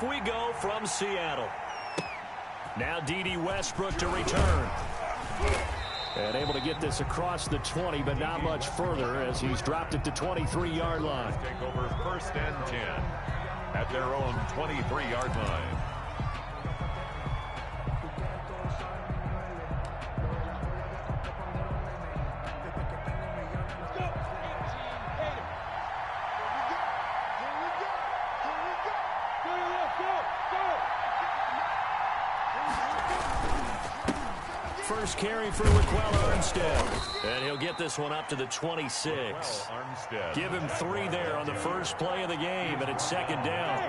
off we go from Seattle. Now D.D. Westbrook to return. And able to get this across the 20, but not much further as he's dropped it to 23-yard line. Take over 1st and 10 at their own 23-yard line. First carry for Raquel Armstead. And he'll get this one up to the 26. Give him 3 there on the first play of the game, and it's 2nd down.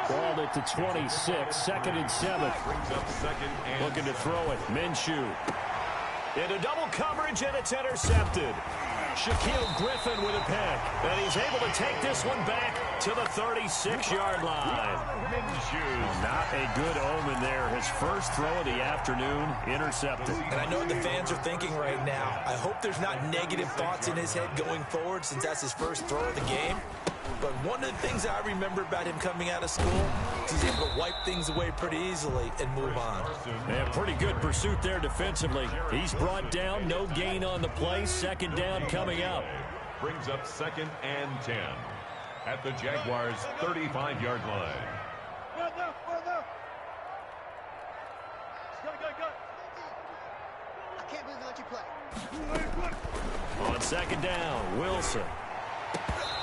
Balled it to 26, 2nd and 7. Looking to throw it. Minshew. Into double coverage, and it's intercepted. Shaquille Griffin with a pick. And he's able to take this one back to the 36-yard line. Not a good omen there. His first throw of the afternoon intercepted. And I know what the fans are thinking right now. I hope there's not negative thoughts in his head going forward since that's his first throw of the game. But one of the things I remember about him coming out of school is he's able to wipe things away pretty easily and move on. Yeah, pretty good pursuit there defensively. He's brought down, no gain on the play. 2nd down coming up. Brings up 2nd and 10 at the Jaguars' 35-yard line. I can't believe they let you play. On 2nd down, Wilson.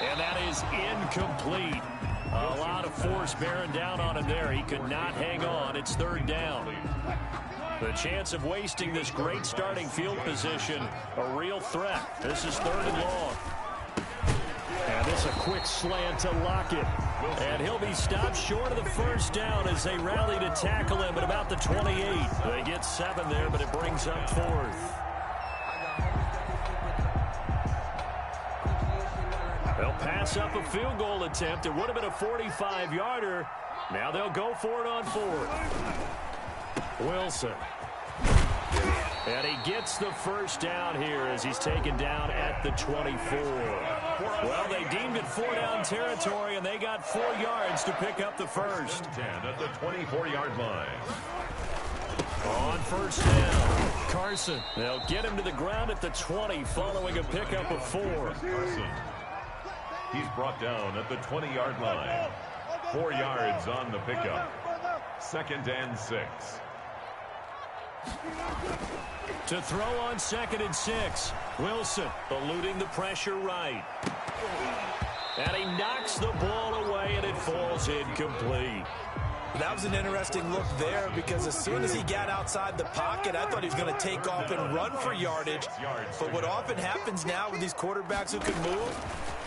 And that is incomplete. A lot of force bearing down on him there. He could not hang on. It's 3rd down. The chance of wasting this great starting field position, a real threat. This is 3rd and long. And this is a quick slant to Lockett. And he'll be stopped short of the 1st down as they rally to tackle him at about the 28. They get 7 there, but it brings up 4th. They'll pass up a field goal attempt. It would have been a 45-yarder. Now they'll go for it on 4th. Wilson. And he gets the 1st down here as he's taken down at the 24. Well, they deemed it 4-down territory, and they got 4 yards to pick up the 1st. 10 at the 24-yard line. On 1st down, Carson. They'll get him to the ground at the 20 following a pickup of 4. Carson. He's brought down at the 20-yard line. 4 yards on the pickup. 2nd and 6. To throw on 2nd and 6. Wilson eluding the pressure right. And he knocks the ball away, and it falls incomplete. That was an interesting look there because as soon as he got outside the pocket, I thought he was going to take off and run for yardage. But what often happens now with these quarterbacks who can move,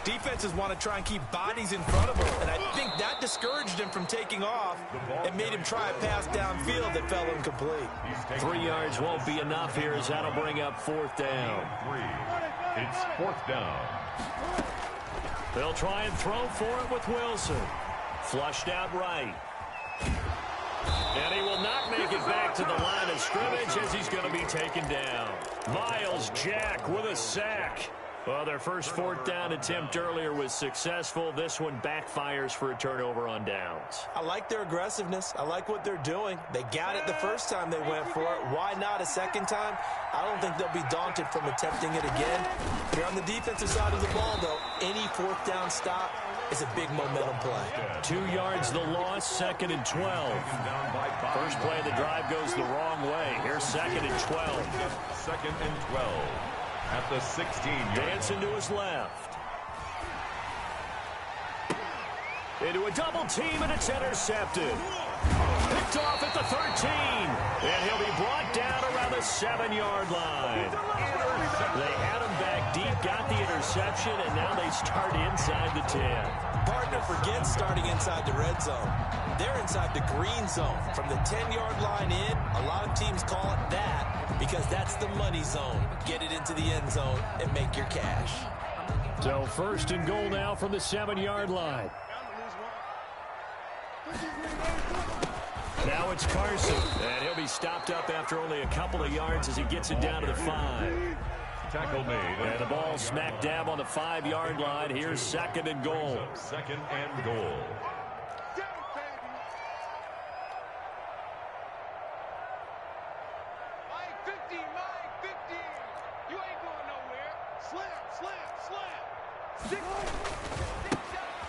defenses want to try and keep bodies in front of him. And I think that discouraged him from taking off and made him try a pass downfield that fell incomplete. 3 yards won't be enough here as that'll bring up 4th down. It's 4th down. They'll try and throw for it with Wilson. Flushed out right. And he will not make it back to the line of scrimmage as he's going to be taken down. Miles Jack with a sack. Well, their first 4th down attempt earlier was successful. This one backfires for a turnover on downs. I like their aggressiveness. I like what they're doing. They got it the first time they went for it. Why not a second time? I don't think they'll be daunted from attempting it again. They're on the defensive side of the ball, though. Any 4th down stop is a big momentum play. 2 yards the loss, 2nd and 12. First play of the drive goes the wrong way. Here's 2nd and 12. 2nd and 12 at the 16-yard. Dancing to his left. Into a double team, and it's intercepted. Picked off at the 13. And he'll be brought down around the 7-yard line. They had him back deep, got the interception, and now they start inside the 10. Partner forgets starting inside the red zone. They're inside the green zone. From the 10-yard line in, a lot of teams call it that because that's the money zone. Get it into the end zone and make your cash. So 1st and goal now from the 7-yard line. Now it's Carson, and he'll be stopped up after only a couple of yards as he gets it down to the 5. Tackle made. And the ball smack dab on the 5-yard line. Here's 2nd and goal. 2nd and goal.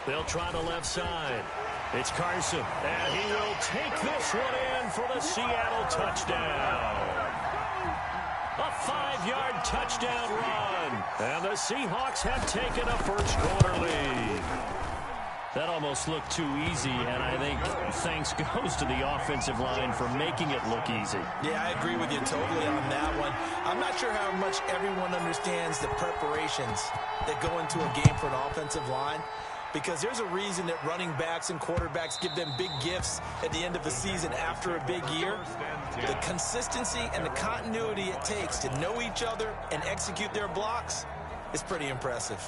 They'll try the left side. It's Carson, and he will take this one in for the Seattle touchdown. A 5-yard touchdown run, and the Seahawks have taken a first-quarter lead. That almost looked too easy, and I think thanks goes to the offensive line for making it look easy. Yeah, I agree with you totally on that one. I'm not sure how much everyone understands the preparations that go into a game for an offensive line, because there's a reason that running backs and quarterbacks give them big gifts at the end of the season after a big year. The consistency and the continuity it takes to know each other and execute their blocks is pretty impressive.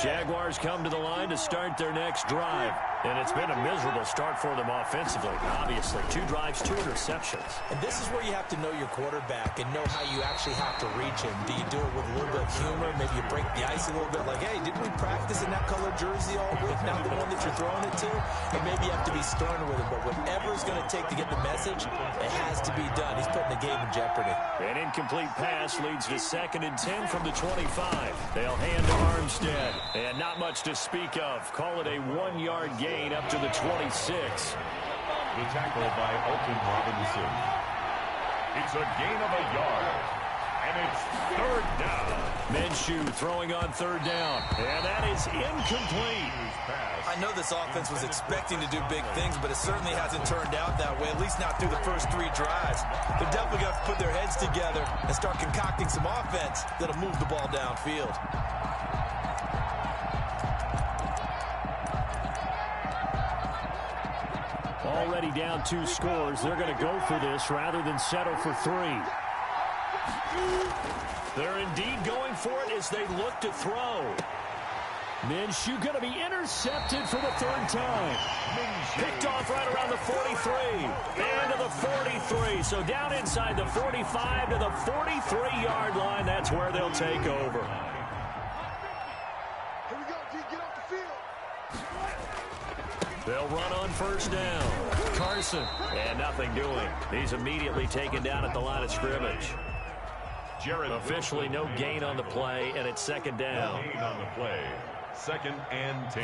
Jaguars come to the line to start their next drive, and it's been a miserable start for them offensively. Obviously, 2 drives, 2 interceptions. And this is where you have to know your quarterback and know how you actually have to reach him. Do you do it with a little bit of humor? Maybe you break the ice a little bit, like, hey, didn't we practice in that color jersey all week, not the one that you're throwing it to? Or maybe you have to be stern with him, but whatever it's going to take to get the message, it has to be done. He's putting the game in jeopardy. An incomplete pass leads to 2nd and 10 from the 25. They'll hand to Armstead, and not much to speak of. Call it a 1-yard gain up to the 26. The tackle by Alton Robinson. It's a gain of a yard, and it's 3rd down. Minshew throwing on 3rd down, and that is incomplete. I know this offense was expecting to do big things, but it certainly hasn't turned out that way, at least not through the first 3 drives. They're definitely going to have to put their heads together and start concocting some offense that'll move the ball downfield. Already down 2 scores. They're going to go for this rather than settle for 3. They're indeed going for it as they look to throw. Minshew going to be intercepted for the 3rd time. Picked off right around the 43. And to the 43. So down inside the 45 to the 43-yard line. That's where they'll take over. Here we go, D. Get off the field. They'll run on 1st down. Carson. And nothing doing. He's immediately taken down at the line of scrimmage. Officially no gain on the play, and it's 2nd down. Gain on the play. 2nd and 10.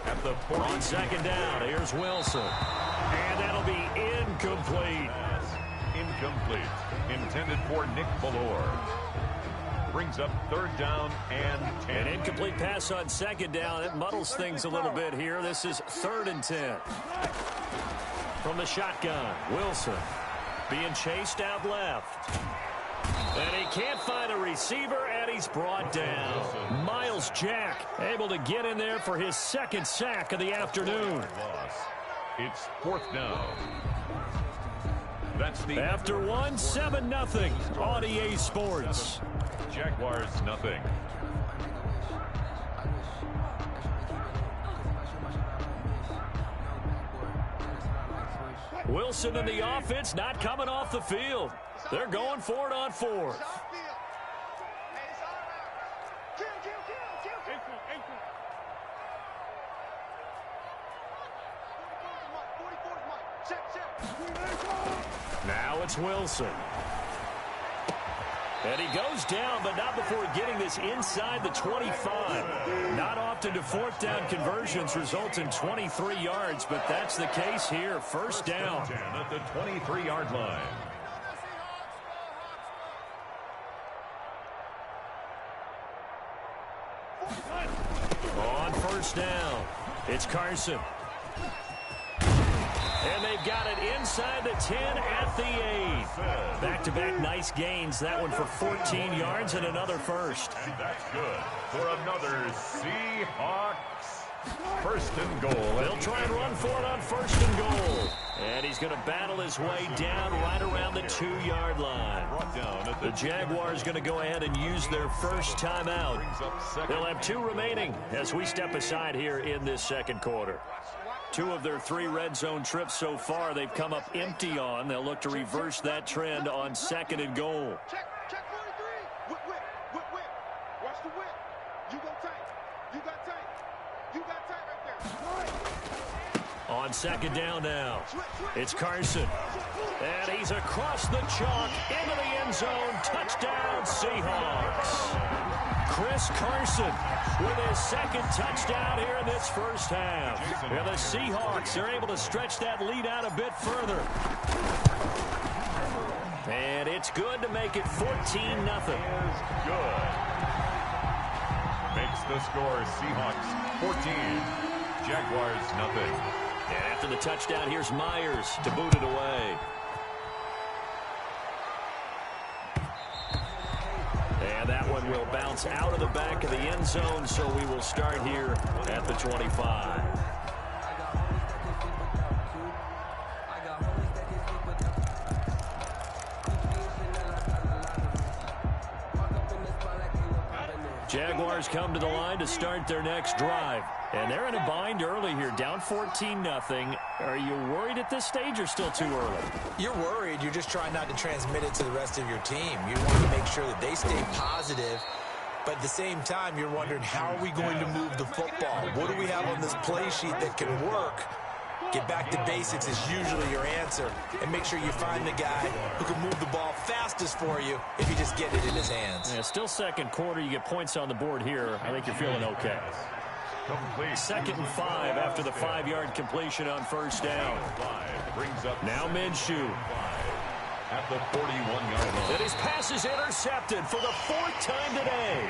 At the 40. On 2nd down, here's Wilson. And that'll be incomplete. Incomplete. Intended for Nick Ballore. Brings up 3rd down and 10. An incomplete pass on 2nd down. It muddles things a little bit here. This is 3rd and 10. From the shotgun, Wilson being chased out left. And he can't find a receiver, and he's brought down. Miles Jack able to get in there for his 2nd sack of the afternoon. It's 4th down. That's the after 1, 7-0 on EA Sports. Jaguars nothing. Wilson and the offense not coming off the field. They're going for it on 4th. Now it's Wilson. And he goes down, but not before getting this inside the 25. Not often do 4th down conversions result in 23 yards, but that's the case here. 1st down. At the 23-yard line. On 1st down, it's Carson. And they've got it inside the 10 at the 8. Back-to-back nice gains. That one for 14 yards and another 1st. And that's good for another Seahawks 1st and goal. They'll try and run for it on 1st and goal. And he's going to battle his way down right around the 2-yard line. The Jaguars going to go ahead and use their 1st timeout. They'll have 2 remaining as we step aside here in this 2nd quarter. 2 of their 3 red zone trips so far they've come up empty on. They'll look to reverse that trend on 2nd and goal. Check 43. Whip. Watch the whip. You go tight. You got tight. You got tight right there. On 2nd down now, it's Carson. And he's across the chalk into the end zone. Touchdown, Seahawks. Chris Carson with his second touchdown here in this first half. And the Seahawks are able to stretch that lead out a bit further. And it's good to make it 14-0. Good. Makes the score Seahawks 14, Jaguars nothing. And after the touchdown, here's Myers to boot it away. And that one will bounce out of the back of the end zone, so we will start here at the 25. Jaguars come to the line to start their next drive. And they're in a bind early here, down 14-0. Are you worried at this stage or still too early? You're worried. You're just trying not to transmit it to the rest of your team. You want to make sure that they stay positive. But at the same time, you're wondering, how are we going to move the football? What do we have on this play sheet that can work? Get back to basics is usually your answer. And make sure you find the guy who can move the ball fastest for you if you just get it in his hands. Yeah, still second quarter. You get points on the board here. I think you're feeling okay. Complete. 2nd and 5 after the 5-yard completion on first down. Brings up Now Minshew. At the 41-yard line. And his pass is intercepted for the 4th time today.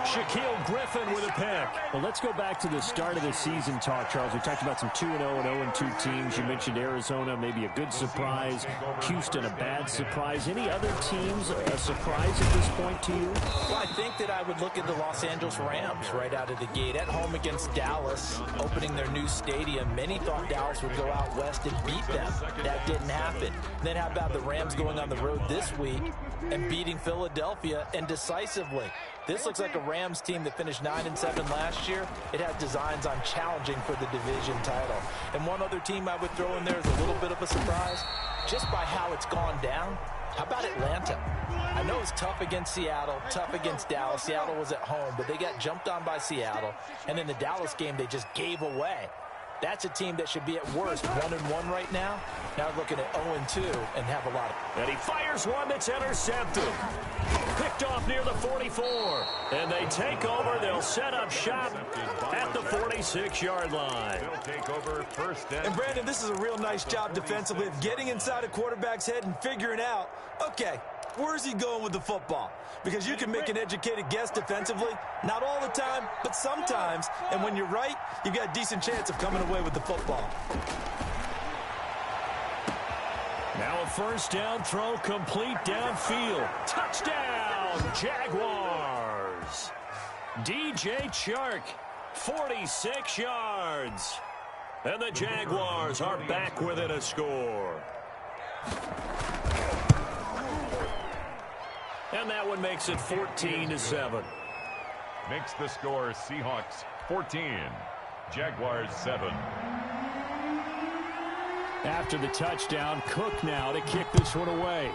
Shaquille Griffin with a pick. Well, let's go back to the start of the season talk, Charles. We talked about some 2-0 and 0-2 teams. You mentioned Arizona, maybe a good surprise. Houston, a bad surprise. Any other teams a surprise at this point to you? Well, I think that I would look at the Los Angeles Rams right out of the gate. At home against Dallas, opening their new stadium. Many thought Dallas would go out west and beat them. That didn't happen. Then how about the Rams going on the road this week and beating Philadelphia, and decisively? This looks like a Rams team that finished 9-7 last year. It has designs on challenging for the division title. And one other team I would throw in there is a little bit of a surprise, just by how it's gone down. How about Atlanta? I know it's tough against Seattle, tough against Dallas. Seattle was at home, but they got jumped on by Seattle. And in the Dallas game, they just gave away. That's a team that should be at worst 1-1 right now. Now looking at 0-2 and have a lot of... And he fires one that's intercepted. Picked off near the 44. And they take over. They'll set up shop at the 46-yard line. They'll take over first And Brandon, this is a real nice job defensively of getting inside a quarterback's head and figuring out, okay, where's he going with the football? Because you can make an educated guess defensively. Not all the time, but sometimes. And when you're right, you've got a decent chance of coming away with the football. Now a first down throw complete downfield. Touchdown, Jaguars. DJ Chark, 46 yards. And the Jaguars are back within a score. And that one makes it 14-7. Makes the score Seahawks 14, Jaguars 7. After the touchdown, Cook now to kick this one away.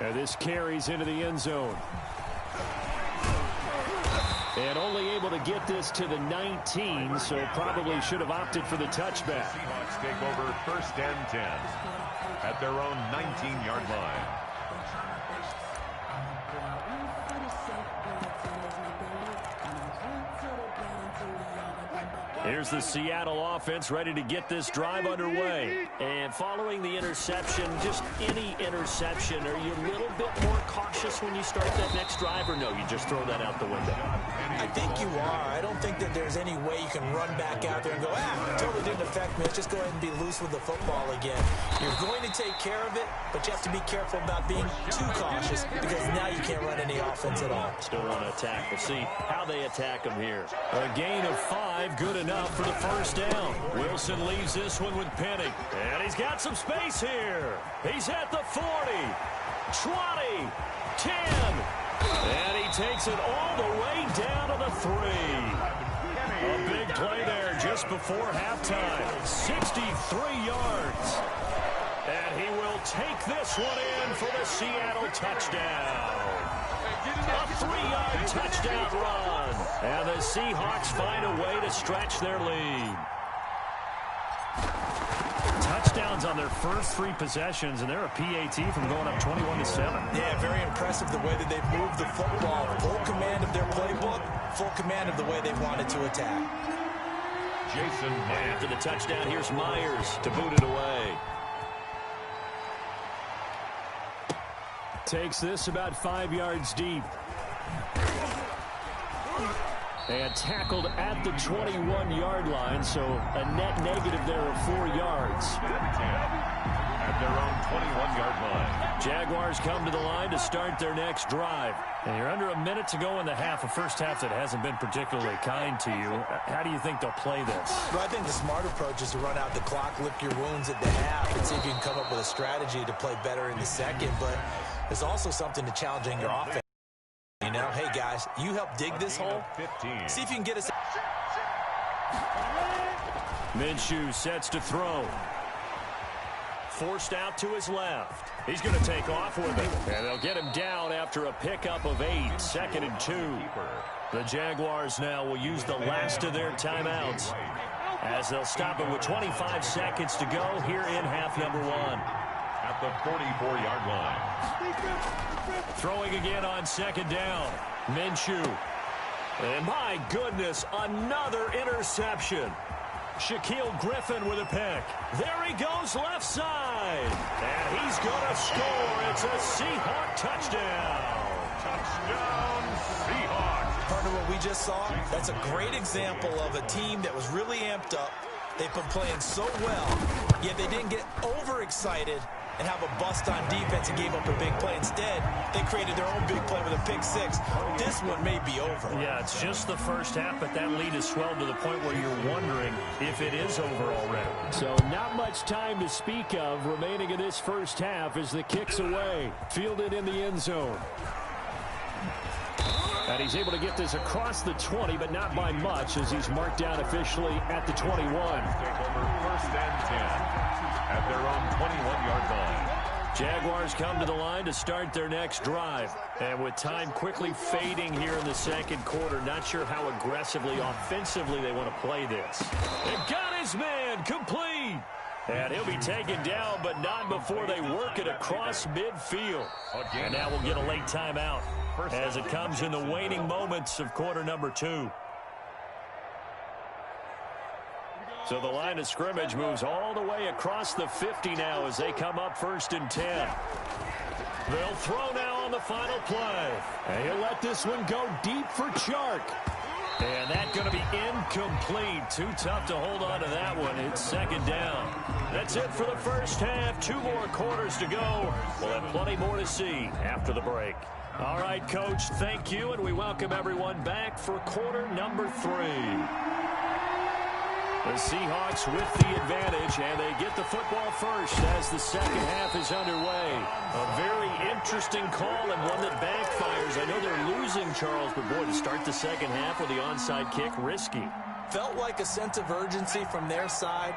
And this carries into the end zone. And only able to get this to the 19, so probably should have opted for the touchback. Seahawks take over first and 10 at their own 19-yard line. Here's the Seattle offense ready to get this drive underway. And following the interception, just any interception, are you a little bit more cautious when you start that next drive, or no, you just throw that out the window? I think you are. I don't think that there's any way you can run back out there and go, totally didn't affect me. Let's just go ahead and be loose with the football again. You're going to take care of it, but you have to be careful about being too cautious, because now you can't run any offense at all. Still want to attack. We'll see how they attack them here. A gain of 5, good enough for the first down. Wilson leaves this one with Penning. And he's got some space here. He's at the 40, 20, 10. And he takes it all the way down to the 3. A big play there just before halftime. 63 yards. And he will take this one in for the Seattle touchdown. A 3-yard touchdown run. And the Seahawks find a way to stretch their lead. Touchdown. touchdowns on their first 3 possessions, and they're a PAT from going up 21-7. Yeah, very impressive the way that they've moved the football. Full command of their playbook, full command of the way they wanted to attack. Jason Myers. After the touchdown, here's Myers to boot it away. Takes this about 5 yards deep. And tackled at the 21-yard line, so a net negative there of 4 yards. At their own 21-yard line. Jaguars come to the line to start their next drive. And you're under a minute to go in the half, a first half that hasn't been particularly kind to you. How do you think they'll play this? Well, I think the smart approach is to run out the clock, lick your wounds at the half, and see if you can come up with a strategy to play better in the second. But there's also something to challenging your offense. You know, hey, guys, you help dig this hole. 15. See if you can get us. Minshew sets to throw. Forced out to his left. He's going to take off with it. And they'll get him down after a pickup of 8, 2nd and 2. The Jaguars now will use the last of their timeouts as they'll stop it with 25 seconds to go here in half number 1. At the 44-yard line. Throwing again on 2nd down. Minshew. And my goodness, another interception. Shaquille Griffin with a pick. There he goes left side. And he's going to score. It's a Seahawk touchdown. Touchdown, Seahawks. Partner, what we just saw, that's a great example of a team that was really amped up. They've been playing so well, yet they didn't get overexcited and have a bust on defense and gave up a big play. Instead, they created their own big play with a pick 6. This one may be over. Yeah, it's just the first half, but that lead has swelled to the point where you're wondering if it is over already. So not much time to speak of remaining in this first half as the kick's away. Fielded in the end zone. And he's able to get this across the 20, but not by much as he's marked down officially at the 21. Take over 1st and 10 at their own 21-yard line. Jaguars come to the line to start their next drive. And with time quickly fading here in the second quarter, not sure how aggressively, offensively they want to play this. And got his man complete. And he'll be taken down, but not before they work it across midfield. And now we'll get a late timeout as it comes in the waning moments of quarter number 2. So the line of scrimmage moves all the way across the 50 now as they come up 1st and 10. They'll throw now on the final play. And he'll let this one go deep for Chark. And that's going to be incomplete. Too tough to hold on to that one. It's 2nd down. That's it for the first half. 2 more quarters to go. We'll have plenty more to see after the break. All right, Coach, thank you, and we welcome everyone back for quarter number 3. The Seahawks with the advantage, and they get the football first as the second half is underway. A very interesting call and one that backfires. I know they're losing, Charles, but boy, to start the second half with the onside kick, risky. Felt like a sense of urgency from their side,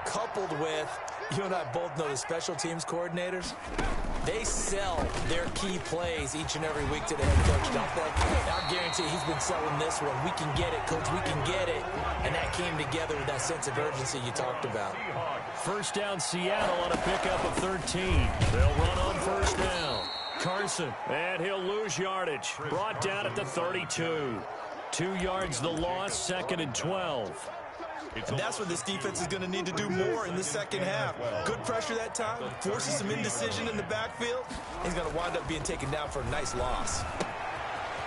coupled with, you and I both know the special teams coordinators. They sell their key plays each and every week to the head coach, don't they? I guarantee he's been selling this one. We can get it, coach. We can get it. And that came together with that sense of urgency you talked about. First down, Seattle on a pickup of 13. They'll run on first down. Carson, and he'll lose yardage. Brought down at the 32. 2 yards the loss, 2nd and 12. And that's what this defense is going to need to do more in the second half. Good pressure that time, forces some indecision in the backfield. He's going to wind up being taken down for a nice loss.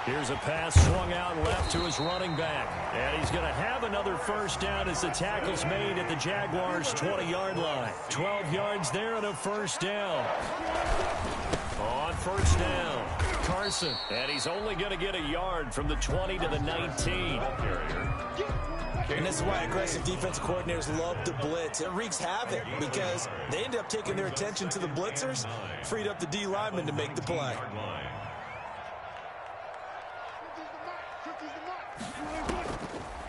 Here's a pass swung out left to his running back. And he's going to have another first down as the tackle's made at the Jaguars' 20-yard line. 12 yards there and a first down. On first down, Carson. And he's only going to get a yard from the 20 to the 19. And this is why aggressive defensive coordinators love to blitz. It wreaks havoc because they end up taking their attention to the blitzers, freed up the D lineman to make the play.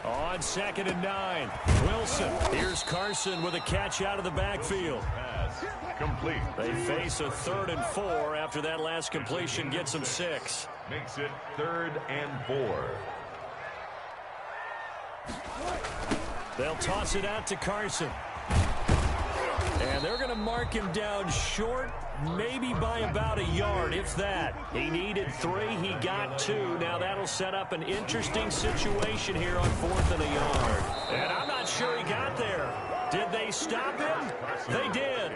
On 2nd and 9, Wilson. Here's Carson with a catch out of the backfield. Complete. They face a 3rd and 4 after that last completion gets them 6. Makes it 3rd and 4. They'll toss it out to Carson. And they're going to mark him down short, maybe by about a yard, if that. He needed 3. He got 2. Now that'll set up an interesting situation here on 4th and a yard. And I'm not sure he got there. Did they stop him? They did.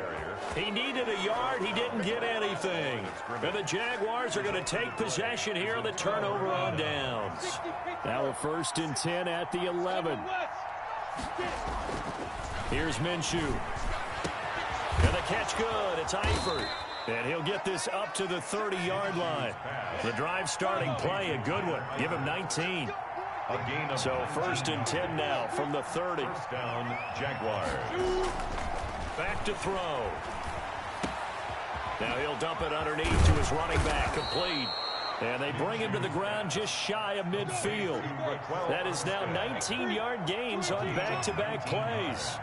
He needed a yard. He didn't get anything. And the Jaguars are going to take possession here on the turnover on downs. Now a 1st and 10 at the 11. Here's Minshew. And the catch good. It's Eifert. And he'll get this up to the 30-yard line. The drive starting play, a good one. Give him 19. So 1st and 10 now from the 30. First down, Jaguars. Back to throw. Now he'll dump it underneath to his running back. Complete. And they bring him to the ground just shy of midfield. That is now 19-yard gains on back-to-back plays.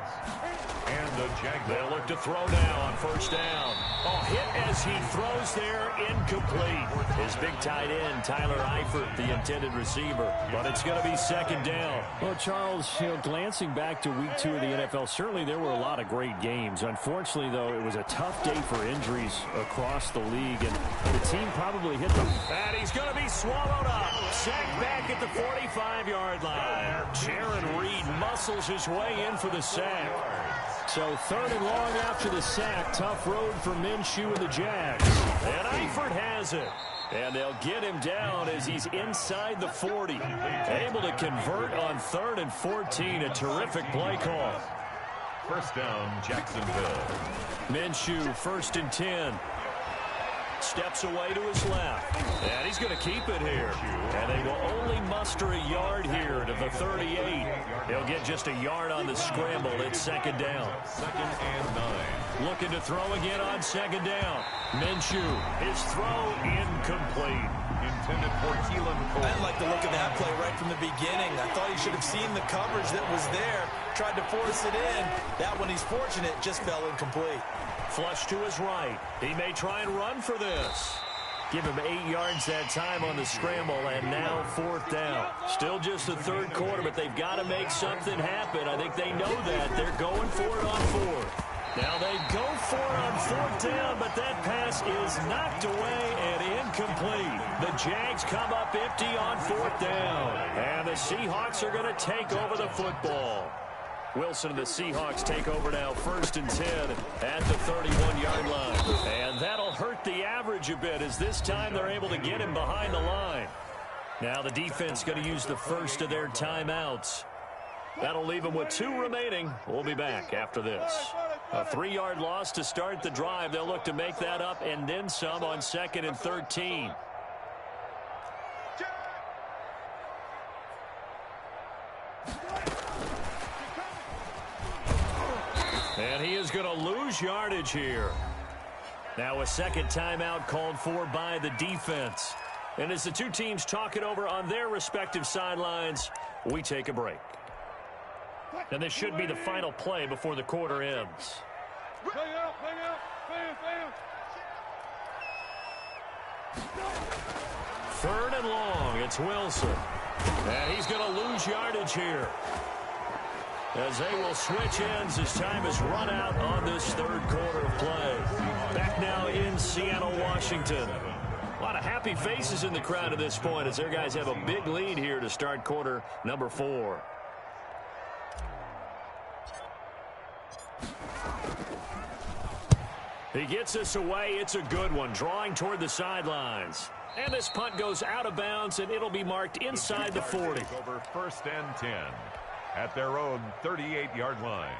And the Jaguars. They'll look to throw now on 1st down. Oh, hit as he throws there, incomplete. His big tight end, Tyler Eifert, the intended receiver. But it's going to be 2nd down. Well, Charles, glancing back to week 2 of the NFL, certainly there were a lot of great games. Unfortunately, though, it was a tough day for injuries across the league, and the team probably hit them. And he's going to be swallowed up. Sacked back at the 45-yard line. Jaron Reed muscles his way in for the sack. So 3rd and long after the sack. Tough road for Minshew and the Jags. And Eifert has it. And they'll get him down as he's inside the 40. Able to convert on 3rd and 14. A terrific play call. First down, Jacksonville. Minshew, 1st and 10. Steps away to his left. And he's going to keep it here. And they will only muster a yard here to the 38. He'll get just a yard on the scramble. It's 2nd down. 2nd and 9. Looking to throw again on 2nd down. Minshew, his throw incomplete. Intended for Keelan Cole. I didn't like the look of that play right from the beginning. I thought he should have seen the coverage that was there. Tried to force it in. That one, he's fortunate, just fell incomplete. Flush to his right. He may try and run for this. Give him 8 yards that time on the scramble, and now 4th down. Still just the 3rd quarter, but they've got to make something happen. I think they know that. They're going for it on 4th. Now they go for it on 4th down, but that pass is knocked away and incomplete. The Jags come up empty on 4th down, and the Seahawks are going to take over the football. Wilson and the Seahawks take over now, 1st and 10 at the 31-yard line. And that'll hurt the average a bit as this time they're able to get him behind the line. Now the defense going to use the first of their timeouts. That'll leave them with 2 remaining. We'll be back after this. A 3-yard loss to start the drive. They'll look to make that up and then some on 2nd and 13. And he is going to lose yardage here. Now a 2nd timeout called for by the defense. And as the 2 teams talk it over on their respective sidelines, we take a break. And this should be the final play before the quarter ends. 3rd and long. It's Wilson. And he's going to lose yardage here, as they will switch ends as time has run out on this 3rd quarter of play. Back now in Seattle, Washington. A lot of happy faces in the crowd at this point as their guys have a big lead here to start quarter number 4. He gets us away. It's a good one, drawing toward the sidelines. And this punt goes out of bounds, and it'll be marked inside the 40. Over 1st and 10. At their own 38-yard line.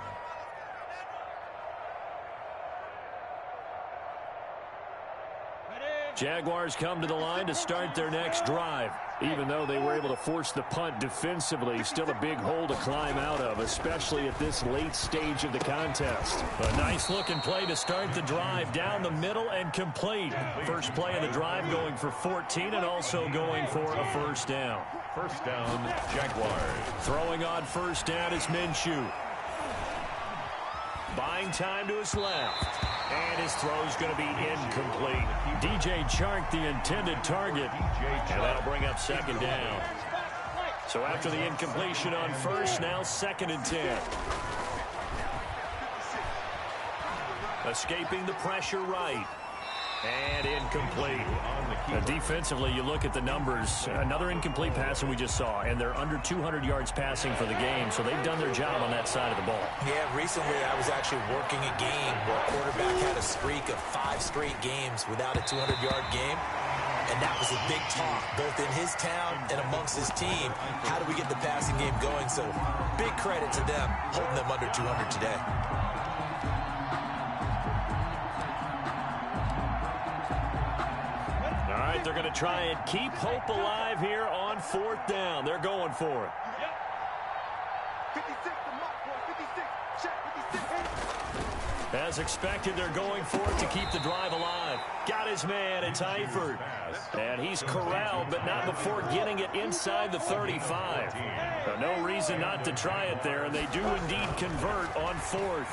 Jaguars come to the line to start their next drive. Even though they were able to force the punt defensively, still a big hole to climb out of, especially at this late stage of the contest. A nice-looking play to start the drive down the middle and complete. First play of the drive going for 14 and also going for a 1st down. 1st down, Jaguars. Throwing on 1st down is Minshew. Buying time to his left. And his throw's going to be incomplete. DJ Chark, the intended target. And that'll bring up 2nd down. So after the incompletion on 1st, now 2nd and 10. Escaping the pressure right. And incomplete. Defensively, you look at the numbers. Another incomplete pass that we just saw, and they're under 200 yards passing for the game, so they've done their job on that side of the ball. Yeah, recently I was actually working a game where a quarterback had a streak of 5 straight games without a 200-yard game, and that was a big talk, both in his town and amongst his team. How do we get the passing game going? So big credit to them, holding them under 200 today. They're going to try and keep hope alive here on 4th down. They're going for it. 56, the mark, boy. 56. Check, 56. As expected, they're going for it to keep the drive alive. Got his man. It's Eifert. And he's corralled, but not before getting it inside the 35. No reason not to try it there, and they do indeed convert on 4th.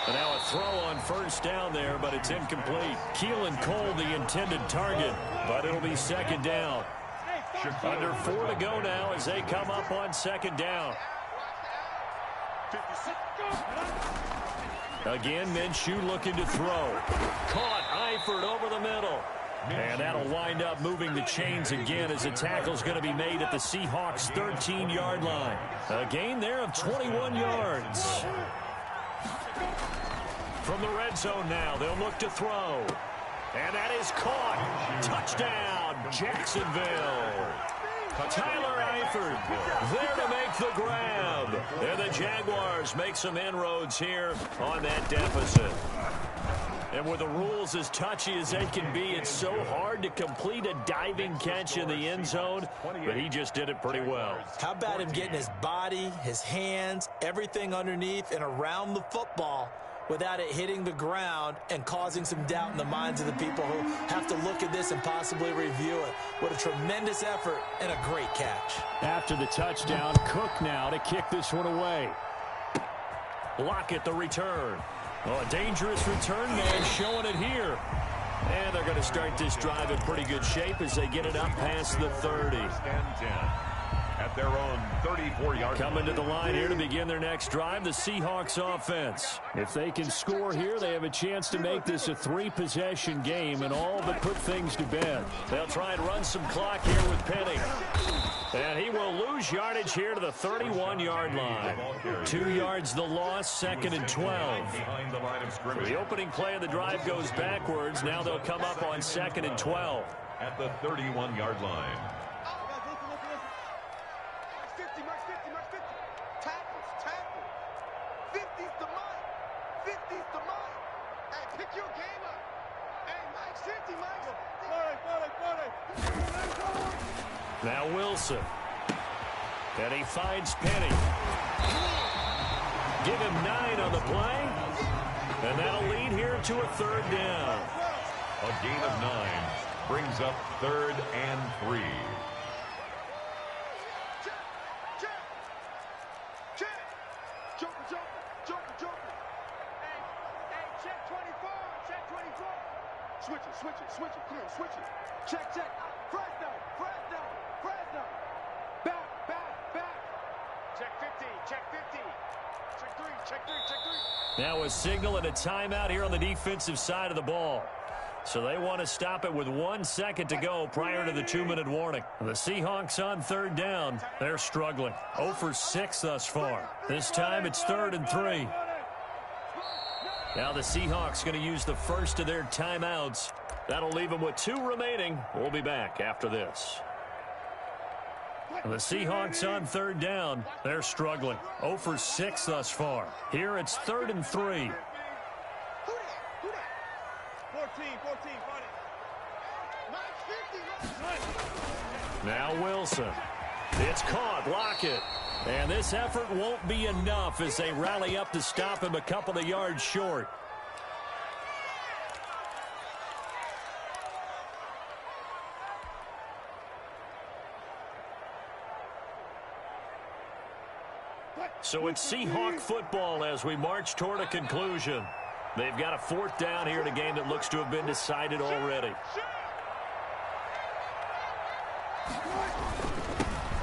And now a throw on 1st down there, but it's incomplete. Keelan Cole, the intended target, but it'll be 2nd down. Under 4 to go now as they come up on 2nd down. Again, Minshew looking to throw. Caught Eifert over the middle. And that'll wind up moving the chains again as the tackle's going to be made at the Seahawks' 13-yard line. A gain there of 21 yards. From the red zone now, they'll look to throw. And that is caught. Touchdown, Jacksonville. Tyler Eifert there to make the grab. And the Jaguars make some inroads here on that deficit. And with the rules as touchy as they can be, it's so hard to complete a diving catch in the end zone, but he just did it pretty well. How about him getting his body, his hands, everything underneath and around the football without it hitting the ground and causing some doubt in the minds of the people who have to look at this and possibly review it. What a tremendous effort and a great catch. After the touchdown, Cook now to kick this one away. Lockett the return. Oh, a dangerous return man showing it here. And they're going to start this drive in pretty good shape as they get it up past the 30. At their own 34-yard Coming to the line here to begin their next drive, the Seahawks offense. If they can score here, they have a chance to make this a 3-possession game and all but put things to bed. They'll try and run some clock here with Penny. And he will lose yardage here to the 31-yard line. 2 yards the loss, 2nd and 12. So the opening play of the drive goes backwards. Now they'll come up on 2nd and 12. At the 31-yard line. Now Wilson. And he finds Penny. Give him 9 on the play. And that'll lead here to a 3rd down. A gain of 9 brings up 3rd and 3. Switch it, come on, switch it. Check. Fresno. Back. Check 50, check 50. Check 3. Now a signal and a timeout here on the defensive side of the ball. So they want to stop it with 1 second to go prior to the 2-minute warning. The Seahawks on 3rd down. They're struggling. 0 for 6 thus far. This time it's 3rd and 3. Now the Seahawks going to use the first of their timeouts. That'll leave them with 2 remaining. We'll be back after this. The Seahawks on 3rd down. They're struggling. 0 for 6 thus far. Here it's 3rd and 3. 14. Now Wilson. It's caught. Lockett. And this effort won't be enough as they rally up to stop him a couple of yards short. So it's Seahawk football as we march toward a conclusion. They've got a 4th down here in a game that looks to have been decided already.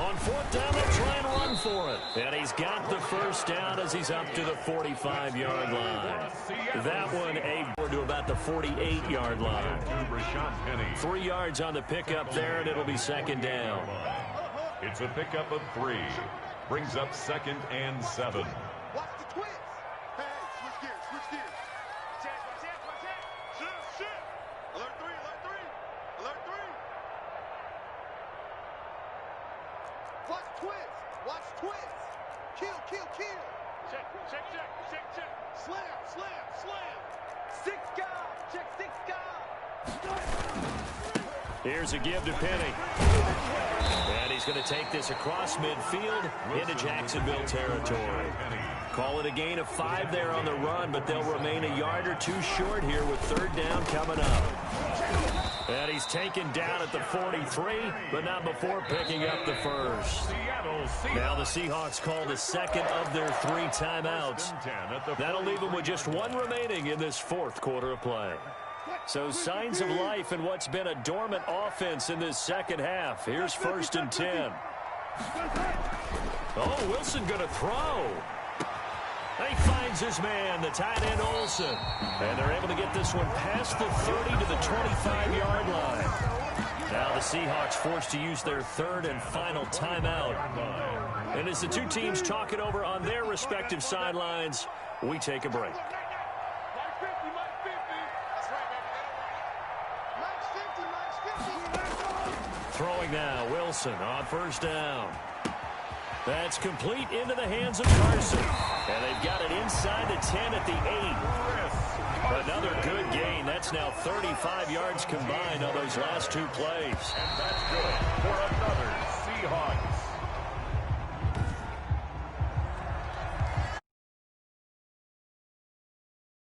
On On fourth down, they'll try and run for it. And he's got the first down as he's up to the 45-yard line. That one to about the 48-yard line. 3 yards on the pickup there, and it'll be second down. It's a pickup of 3. Brings up 2nd and 7. Watch the twist. Hey, switch gears, switch gears. Check. Shift. Alert 3. Watch twist. Kill. Check. Slam. 6 guys. Check 6 guys. Here's a give to Penny. And he's going to take this across midfield into Jacksonville territory. Call it a gain of 5 there on the run, but they'll remain a yard or 2 short here with 3rd down coming up. And he's taken down at the 43, but not before picking up the first. Now the Seahawks call the 2nd of their 3 timeouts. That'll leave them with just 1 remaining in this 4th quarter of play. So signs of life in what's been a dormant offense in this second half. Here's 1st and 10. Oh, Wilson going to throw. He finds his man, the tight end Olsen. And they're able to get this one past the 30 to the 25-yard line. Now the Seahawks forced to use their 3rd and final timeout. And as the 2 teams talk it over on their respective sidelines, we take a break. Throwing now, Wilson on 1st down. That's complete into the hands of Carson. And they've got it inside the 10 at the 8. Another good gain. That's now 35 yards combined on those last 2 plays. And that's good for another Seahawk